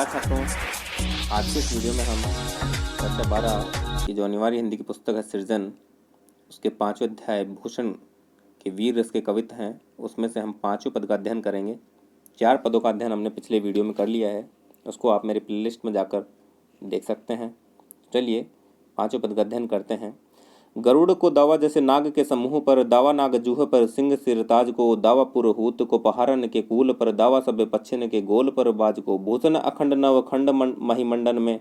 नमस्कार छात्रों, आज के इस वीडियो में हम कक्षा 12 की जो अनिवार्य हिंदी की पुस्तक है सृजन, उसके 5वें अध्याय भूषण के वीर रस के कवित्त हैं, उसमें से हम 5वें पद का अध्ययन करेंगे। 4 पदों का अध्ययन हमने पिछले वीडियो में कर लिया है, उसको आप मेरे प्लेलिस्ट में जाकर देख सकते हैं। चलिए 5वें पद का अध्ययन करते हैं। गरुड़ को दावा जैसे नाग के समूह पर, दावा नाग जूह पर सिंह सिरताज को, दावा पुरहूत को पहारन के कूल पर, दावा सबे पच्छिन के गोल पर बाज को, भूषण अखंड नव खंड महिमंडन में,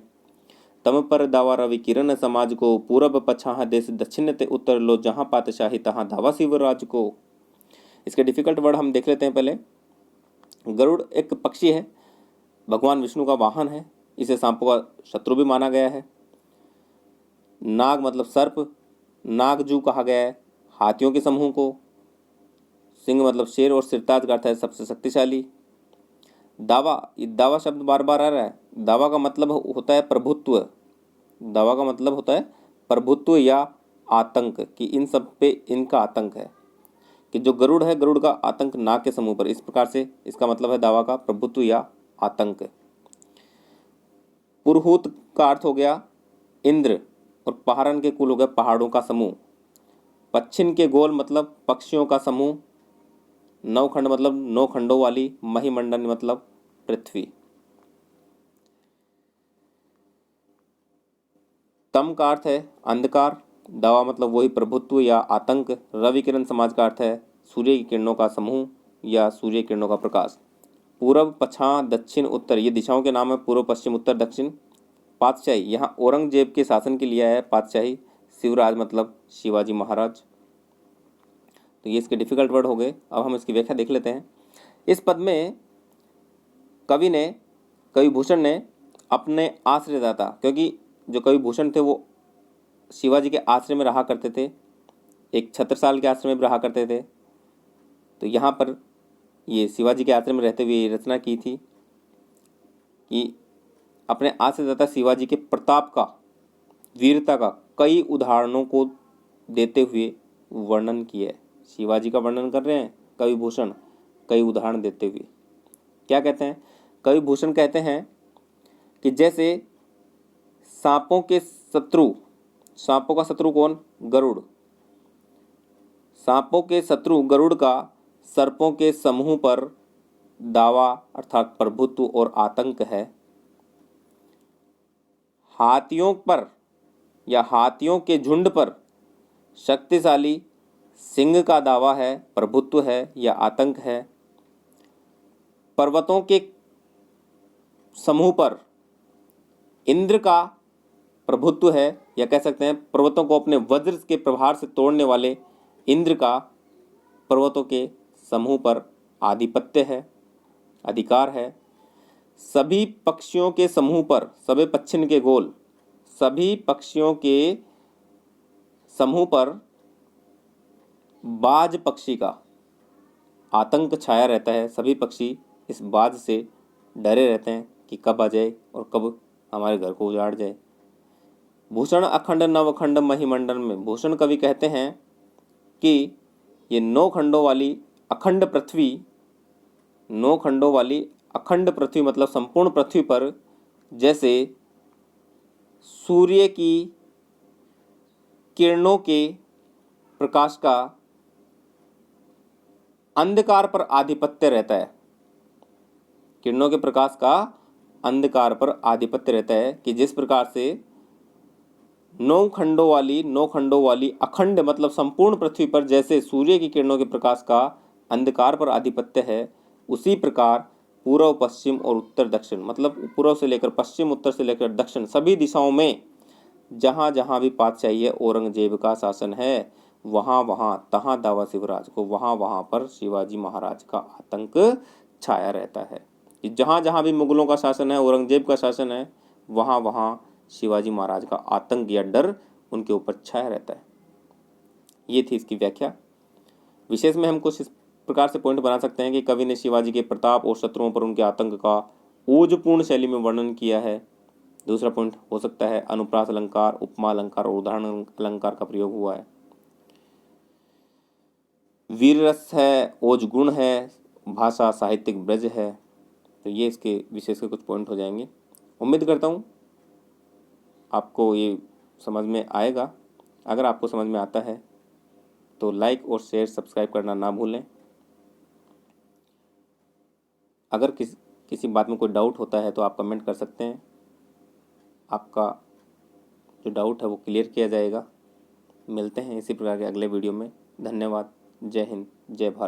तम पर दावा रवि किरण समाज को, पूरब पछाह देश दक्षिण ते उत्तर लो, जहां पातशाही तहां दावा शिवराज को। इसके डिफिकल्ट वर्ड हम देख लेते हैं पहले। गरुड़ एक पक्षी है, भगवान विष्णु का वाहन है, इसे सांपों का शत्रु भी माना गया है। नाग मतलब सर्प, नागजू कहा गया है हाथियों के समूह को। सिंह मतलब शेर और सिरताज का अर्थ है सबसे शक्तिशाली। दावा, ये दावा शब्द बार बार आ रहा है। दावा का मतलब होता है प्रभुत्व। दावा का मतलब होता है प्रभुत्व या आतंक, कि इन सब पे इनका आतंक है, कि जो गरुड़ है, गरुड़ का आतंक नाग के समूह पर। इस प्रकार से इसका मतलब है दावा का प्रभुत्व या आतंक। पुरहूत का अर्थ हो गया इंद्र, और पहारन के कुल हो गया पहाड़ों का समूह। पच्छिन के गोल मतलब पक्षियों का समूह। नवखंड मतलब 9 खंडों वाली। महिमंडन मतलब पृथ्वी। तम का अर्थ है अंधकार, दावा मतलब वही प्रभुत्व या आतंक। रवि किरण समाज का अर्थ है सूर्य की किरणों का समूह या सूर्य किरणों का प्रकाश। पूरब पछां दक्षिण उत्तर, ये दिशाओं के नाम है, पूर्व पश्चिम उत्तर दक्षिण। पातशाही, यहाँ औरंगजेब के शासन के लिए है पातशाही। शिवराज मतलब शिवाजी महाराज। तो ये इसके डिफिकल्ट वर्ड हो गए। अब हम इसकी व्याख्या देख लेते हैं। इस पद में कवि भूषण ने अपने आश्रयदाता, क्योंकि जो कवि भूषण थे वो शिवाजी के आश्रय में रहा करते थे, एक छत्रसाल के आश्रय में रहा करते थे। तो यहाँ पर ये शिवाजी के आश्रय में रहते हुए ये रचना की थी कि अपने आश्रयदाता शिवाजी के प्रताप का, वीरता का कई उदाहरणों को देते हुए वर्णन किया है। शिवाजी का वर्णन कर रहे हैं कवि भूषण, कई उदाहरण देते हुए। क्या कहते हैं कवि भूषण? कहते हैं कि जैसे सांपों के शत्रु, सांपों का शत्रु कौन? गरुड़। सांपों के शत्रु गरुड़ का सर्पों के समूह पर दावा अर्थात प्रभुत्व और आतंक है। हाथियों पर या हाथियों के झुंड पर शक्तिशाली सिंह का दावा है, प्रभुत्व है या आतंक है। पर्वतों के समूह पर इंद्र का प्रभुत्व है, या कह सकते हैं पर्वतों को अपने वज्र के प्रहार से तोड़ने वाले इंद्र का पर्वतों के समूह पर आधिपत्य है, अधिकार है। सभी पक्षियों के समूह पर, सबे पच्छिन के गोल, सभी पक्षियों के समूह पर बाज पक्षी का आतंक छाया रहता है। सभी पक्षी इस बाज से डरे रहते हैं कि कब आ जाए और कब हमारे घर को उजाड़ जाए। भूषण अखंड नवखंड महिमंडन में, भूषण कवि कहते हैं कि ये 9 खंडों वाली अखंड पृथ्वी, 9 खंडों वाली अखंड पृथ्वी मतलब संपूर्ण पृथ्वी पर जैसे सूर्य की किरणों के प्रकाश का अंधकार पर आधिपत्य रहता है। किरणों के प्रकाश का अंधकार पर आधिपत्य रहता है, कि जिस प्रकार से 9 खंडों वाली अखंड मतलब संपूर्ण पृथ्वी पर जैसे सूर्य की किरणों के प्रकाश का अंधकार पर आधिपत्य है, उसी प्रकार पूर्व पश्चिम और उत्तर दक्षिण मतलब पूर्व से लेकर पश्चिम, उत्तर से लेकर दक्षिण, सभी दिशाओं में जहाँ जहाँ भी पातशाही है, औरंगजेब का शासन है, वहाँ वहाँ तहाँ दावा शिवराज को, वहाँ वहाँ पर शिवाजी महाराज का आतंक छाया रहता है। कि जहाँ जहाँ भी मुगलों का शासन है, औरंगजेब का शासन है, वहाँ वहाँ शिवाजी महाराज का आतंक या डर उनके ऊपर छाया रहता है। ये थी इसकी व्याख्या। विशेष में हम कुछ इस प्रकार से पॉइंट बना सकते हैं कि कवि ने शिवाजी के प्रताप और शत्रुओं पर उनके आतंक का ओजपूर्ण शैली में वर्णन किया है। दूसरा पॉइंट हो सकता है अनुप्रास अलंकार, उपमा अलंकार और उदाहरण अलंकार का प्रयोग हुआ है। वीर रस है, ओज गुण है, भाषा साहित्यिक ब्रज है। तो ये इसके विशेष के कुछ पॉइंट हो जाएंगे। उम्मीद करता हूँ आपको ये समझ में आएगा। अगर आपको समझ में आता है तो लाइक और शेयर सब्सक्राइब करना ना भूलें। अगर किसी बात में कोई डाउट होता है तो आप कमेंट कर सकते हैं, आपका जो डाउट है वो क्लियर किया जाएगा। मिलते हैं इसी प्रकार के अगले वीडियो में। धन्यवाद। जय हिंद, जय भारत।